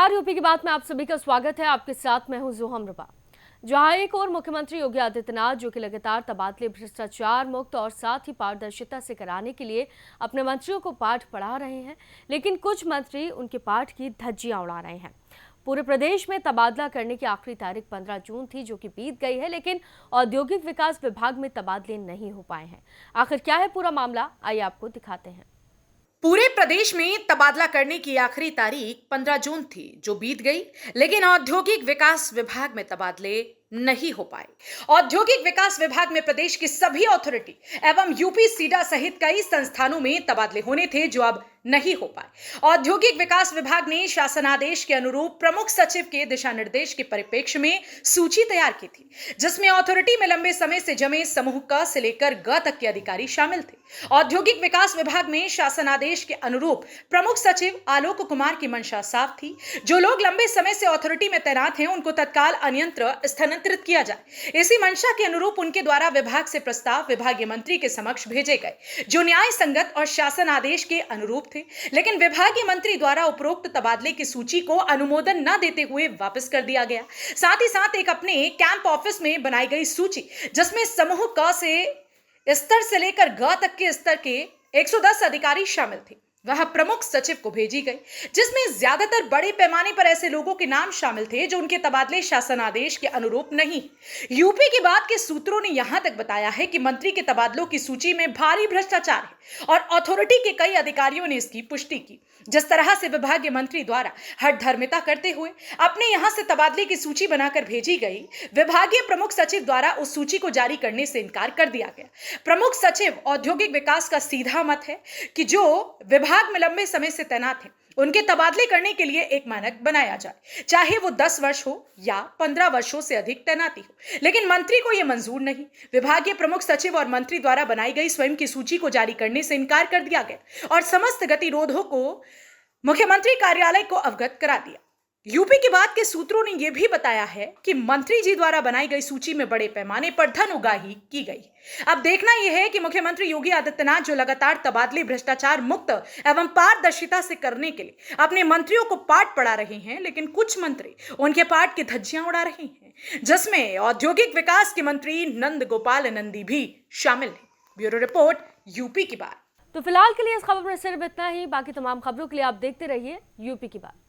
नमस्कार, यूपी की बात में आप सभी का स्वागत है। आपके साथ मैं हूं जोहम रबा। जहां एक और मुख्यमंत्री योगी आदित्यनाथ जो कि लगातार तबादले भ्रष्टाचार मुक्त और साथ ही पारदर्शिता से कराने के लिए अपने मंत्रियों को पाठ पढ़ा रहे हैं, लेकिन कुछ मंत्री उनके पाठ की धज्जियां उड़ा रहे हैं। पूरे प्रदेश में तबादला करने की आखिरी तारीख 15 जून थी, जो कि बीत गई है, लेकिन औद्योगिक विकास विभाग में तबादले नहीं हो पाए हैं। आखिर क्या है पूरा मामला, आइए आपको दिखाते हैं। पूरे प्रदेश में तबादला करने की आखिरी तारीख 15 जून थी, जो बीत गई, लेकिन औद्योगिक विकास विभाग में तबादले नहीं हो पाए। औद्योगिक विकास विभाग में प्रदेश की सभी अथॉरिटी एवं यूपी सीडा सहित कई संस्थानों में तबादले होने थे, जो अब नहीं हो पाए। औद्योगिक विकास विभाग ने शासनादेश के अनुरूप प्रमुख सचिव के दिशा निर्देश के परिप्रेक्ष्य में सूची तैयार की थी, जिसमें अथॉरिटी में लंबे समय से जमे समूह क से लेकर ग तक के अधिकारी शामिल थे। औद्योगिक विकास विभाग में शासनादेश के अनुरूप प्रमुख सचिव आलोक कुमार की मंशा साफ थी। जो लोग लंबे समय से अथॉरिटी में तैनात हैं, उनको तत्काल अन्यत्र स्थानांतरित किया जाए। इसी मंशा के अनुरूप उनके द्वारा विभाग से प्रस्ताव विभागीय मंत्री के समक्ष भेजे गए, जो न्याय संगत और शासन आदेश के अनुरूप थे, लेकिन विभागीय मंत्री द्वारा उपरोक्त तबादले की सूची को अनुमोदन न देते हुए वापस कर दिया गया। साथ ही साथ एक अपने कैंप ऑफिस में बनाई गई सूची, जिसमें समूह क से लेकर ग तक के स्तर के 110 अधिकारी शामिल थे, वह प्रमुख सचिव को भेजी गई, जिसमें ज्यादातर बड़े पैमाने पर ऐसे लोगों के नाम शामिल थे जो उनके तबादले शासन आदेश के अनुरूप नहीं। यूपी की बात के सूत्रों ने यहां तक बताया है कि मंत्री के तबादलों की सूची में भारी भ्रष्टाचार है और अथॉरिटी के कई अधिकारियों ने इसकी पुष्टि की। जिस तरह से विभागीय मंत्री द्वारा हठधर्मिता करते हुए अपने यहां से तबादले की सूची बनाकर भेजी गई, विभागीय प्रमुख सचिव द्वारा उस सूची को जारी करने से इनकार कर दिया गया। प्रमुख सचिव औद्योगिक विकास का सीधा मत है कि जो विभाग में लंबे समय से तैनात हैं, उनके तबादले करने के लिए एक मानक बनाया जाए, चाहे वो 10 वर्ष हो या 15 वर्षों से अधिक तैनाती हो। लेकिन मंत्री को यह मंजूर नहीं। विभागीय प्रमुख सचिव और मंत्री द्वारा बनाई गई स्वयं की सूची को जारी करने से इनकार कर दिया गया और समस्त गतिरोधों को मुख्यमंत्री कार्यालय को अवगत करा दिया। यूपी की बात के सूत्रों ने यह भी बताया है कि मंत्री जी द्वारा बनाई गई सूची में बड़े पैमाने पर धन उगाही की गई। अब देखना यह है कि मुख्यमंत्री योगी आदित्यनाथ जो लगातार तबादले भ्रष्टाचार मुक्त एवं पारदर्शिता से करने के लिए अपने मंत्रियों को पाठ पढ़ा रहे हैं, लेकिन कुछ मंत्री उनके पाठ की धज्जियां उड़ा रहे हैं, जिसमें औद्योगिक विकास के मंत्री नंद गोपाल नंदी भी शामिल हैं। ब्यूरो रिपोर्ट, यूपी की बात। तो फिलहाल के लिए इस खबर में सिर्फ इतना ही। बाकी तमाम खबरों के लिए आप देखते रहिए यूपी की बात।